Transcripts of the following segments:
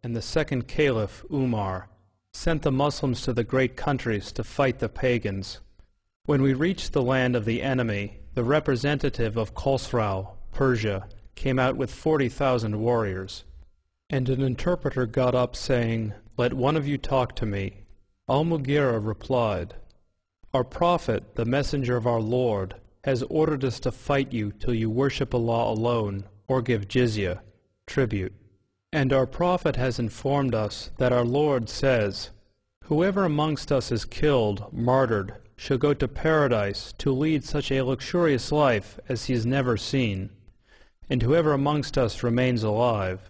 and the second caliph, Umar, sent the Muslims to the great countries to fight the pagans. When we reached the land of the enemy, the representative of Khosrau, Persia, came out with 40,000 warriors. And an interpreter got up saying, "Let one of you talk to me." Al-Mughira replied, "Our Prophet, the Messenger of our Lord, has ordered us to fight you till you worship Allah alone, or give jizya, tribute. And our Prophet has informed us that our Lord says, 'Whoever amongst us is killed, martyred, shall go to paradise to lead such a luxurious life as he has never seen, and whoever amongst us remains alive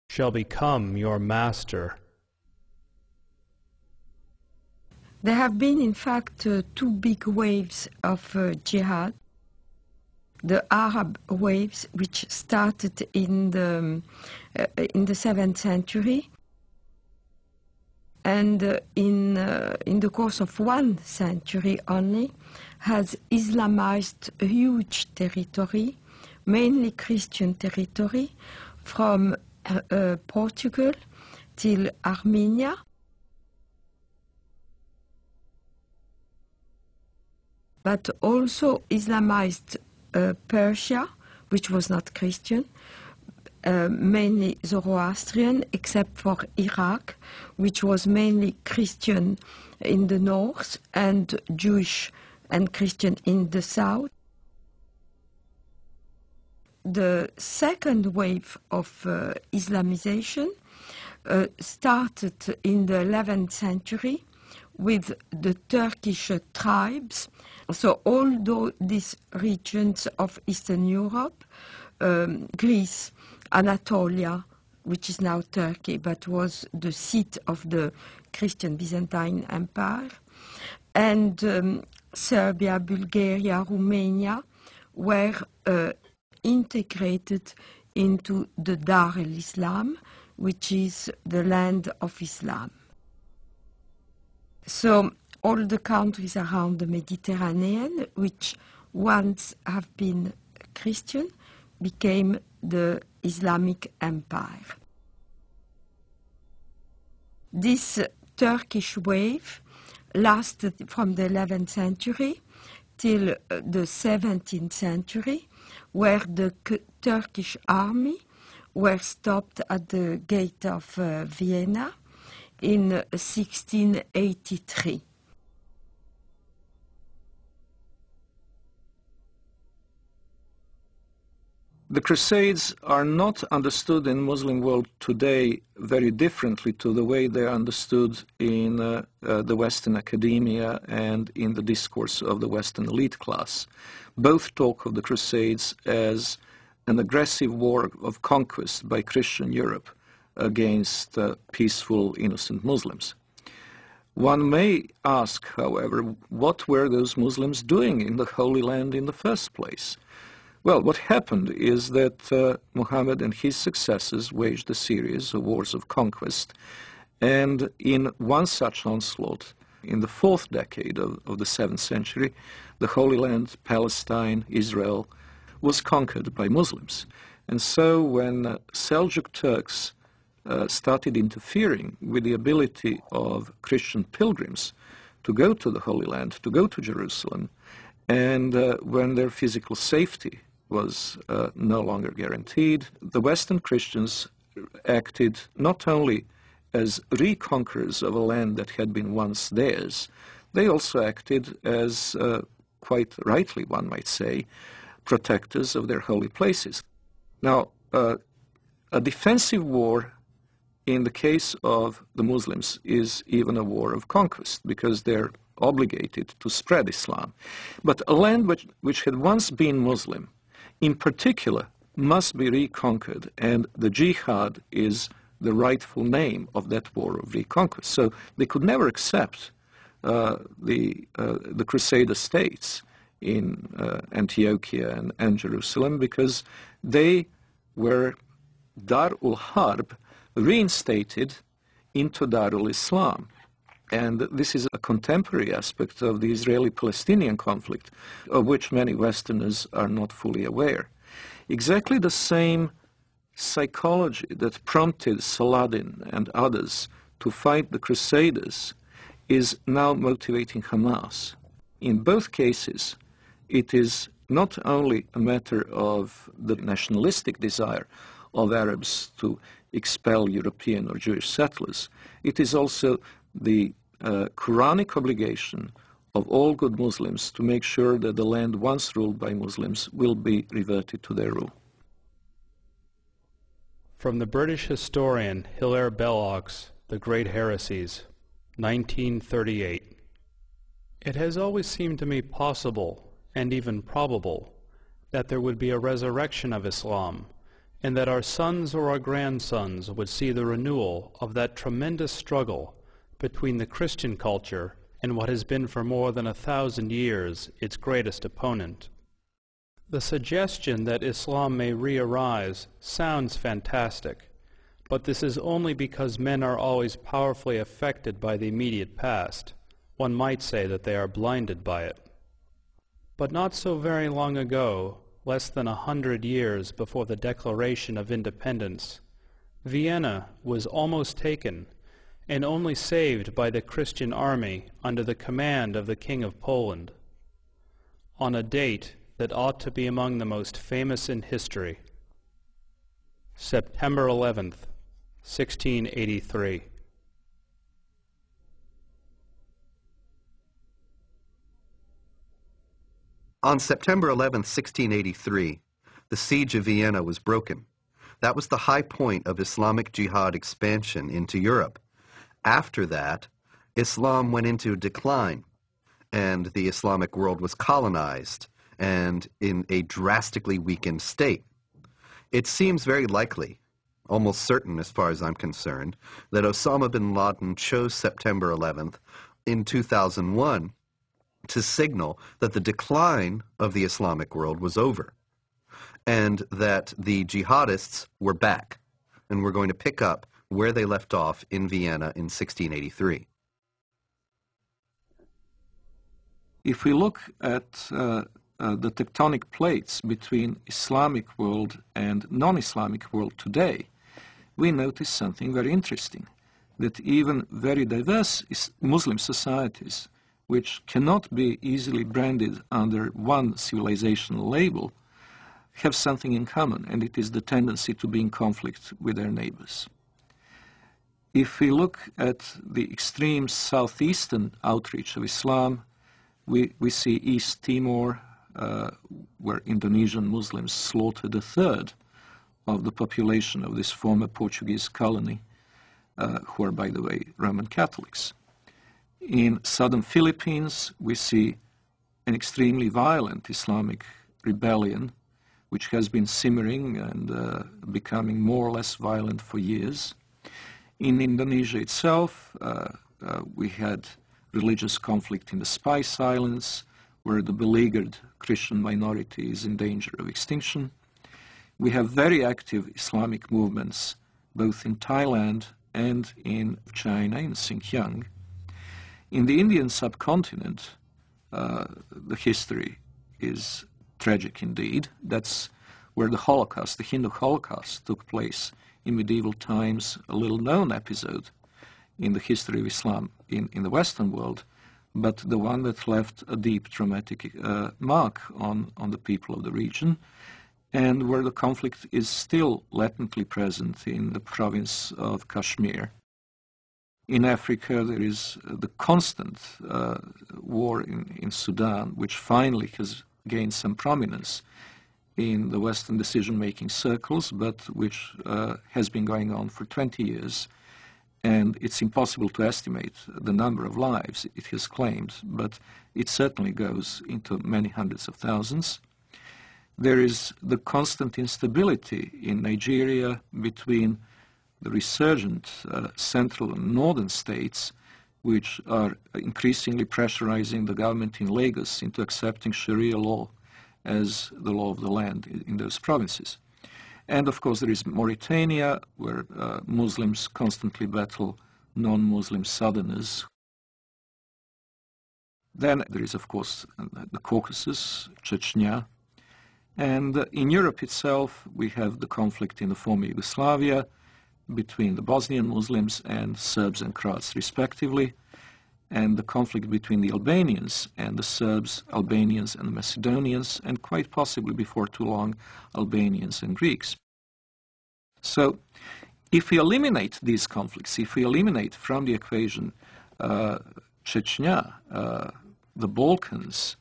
shall become your master.'" There have been, in fact, two big waves of jihad. The Arab waves, which started in the 7th century, and in the course of 1 century only, has Islamized a huge territory, mainly Christian territory, from Portugal till Armenia, but also Islamized Persia, which was not Christian, mainly Zoroastrian, except for Iraq, which was mainly Christian in the north and Jewish and Christian in the south. The second wave of Islamization started in the 11th century with the Turkish tribes. So all these regions of Eastern Europe, Greece, Anatolia, which is now Turkey, but was the seat of the Christian Byzantine Empire, and Serbia, Bulgaria, Romania were integrated into the Dar el-Islam, which is the land of Islam. So all the countries around the Mediterranean, which once have been Christian, became the Islamic Empire. This Turkish wave lasted from the 11th century till the 17th century, where the Turkish army were stopped at the gate of Vienna in 1683. The Crusades are not understood in Muslim world today very differently to the way they are understood in the Western academia and in the discourse of the Western elite class. Both talk of the Crusades as an aggressive war of conquest by Christian Europe against peaceful, innocent Muslims. One may ask, however, what were those Muslims doing in the Holy Land in the first place? Well, what happened is that Muhammad and his successors waged a series of wars of conquest, and in one such onslaught, in the 4th decade of the 7th century, the Holy Land, Palestine, Israel, was conquered by Muslims. And so when Seljuk Turks started interfering with the ability of Christian pilgrims to go to the Holy Land, to go to Jerusalem, and when their physical safety was no longer guaranteed, the Western Christians acted not only as reconquerors of a land that had been once theirs, they also acted as, quite rightly one might say, protectors of their holy places. Now, a defensive war in the case of the Muslims is even a war of conquest, because they're obligated to spread Islam. But a land which had once been Muslim, in particular, must be reconquered, and the jihad is the rightful name of that war of reconquest. So they could never accept the Crusader states in Antiochia and Jerusalem, because they were Dar ul-Harb reinstated into Dar ul-Islam. And this is a contemporary aspect of the Israeli-Palestinian conflict, of which many Westerners are not fully aware. Exactly the same psychology that prompted Saladin and others to fight the Crusaders is now motivating Hamas. In both cases, it is not only a matter of the nationalistic desire of Arabs to expel European or Jewish settlers, it is also the Quranic obligation of all good Muslims to make sure that the land once ruled by Muslims will be reverted to their rule. From the British historian Hilaire Belloc's The Great Heresies, 1938. It has always seemed to me possible, and even probable, that there would be a resurrection of Islam, and that our sons or our grandsons would see the renewal of that tremendous struggle between the Christian culture and what has been for more than 1,000 years its greatest opponent. The suggestion that Islam may re-arise sounds fantastic, but this is only because men are always powerfully affected by the immediate past. One might say that they are blinded by it. But not so very long ago, less than 100 years before the Declaration of Independence, Vienna was almost taken, and only saved by the Christian army under the command of the King of Poland, on a date that ought to be among the most famous in history, September 11th, 1683. On September 11th, 1683, the siege of Vienna was broken. That was the high point of Islamic Jihad expansion into Europe. After that, Islam went into decline, and the Islamic world was colonized and in a drastically weakened state. It seems very likely, almost certain as far as I'm concerned, that Osama bin Laden chose September 11th in 2001 to signal that the decline of the Islamic world was over and that the jihadists were back and were going to pick up where they left off in Vienna in 1683. If we look at the tectonic plates between Islamic world and non-Islamic world today, we notice something very interesting, that even very diverse Muslim societies, which cannot be easily branded under one civilizational label, have something in common, and it is the tendency to be in conflict with their neighbors. If we look at the extreme southeastern outreach of Islam, we see East Timor, where Indonesian Muslims slaughtered a third of the population of this former Portuguese colony, who are, by the way, Roman Catholics. In southern Philippines, we see an extremely violent Islamic rebellion, which has been simmering and becoming more or less violent for years. In Indonesia itself, we had religious conflict in the Spice Islands, where the beleaguered Christian minority is in danger of extinction. We have very active Islamic movements, both in Thailand and in China, in Xinjiang. In the Indian subcontinent, the history is tragic indeed. That's where the Holocaust, the Hindu Holocaust, took place in medieval times, a little-known episode in the history of Islam in the Western world, but the one that left a deep traumatic mark on the people of the region, and where the conflict is still latently present in the province of Kashmir. In Africa, there is the constant war in Sudan, which finally has gained some prominence in the Western decision-making circles, but which has been going on for 20 years. And it's impossible to estimate the number of lives it has claimed, but it certainly goes into many hundreds of thousands. There is the constant instability in Nigeria between the resurgent central and northern states, which are increasingly pressurizing the government in Lagos into accepting Sharia law as the law of the land in those provinces. And of course there is Mauritania, where Muslims constantly battle non-Muslim southerners. Then there is of course the Caucasus, Chechnya, And in Europe itself, we have the conflict in the former Yugoslavia between the Bosnian Muslims and Serbs and Croats respectively, and the conflict between the Albanians and the Serbs, Albanians and the Macedonians, and quite possibly before too long, Albanians and Greeks. So if we eliminate these conflicts, if we eliminate from the equation Chechnya, the Balkans,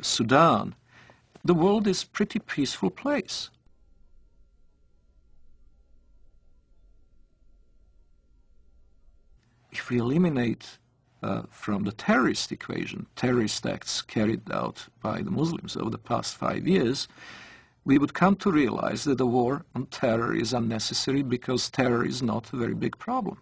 Sudan, the world is a pretty peaceful place. If we eliminate from the terrorist equation, terrorist acts carried out by the Muslims over the past 5 years, we would come to realize that the war on terror is unnecessary because terror is not a very big problem.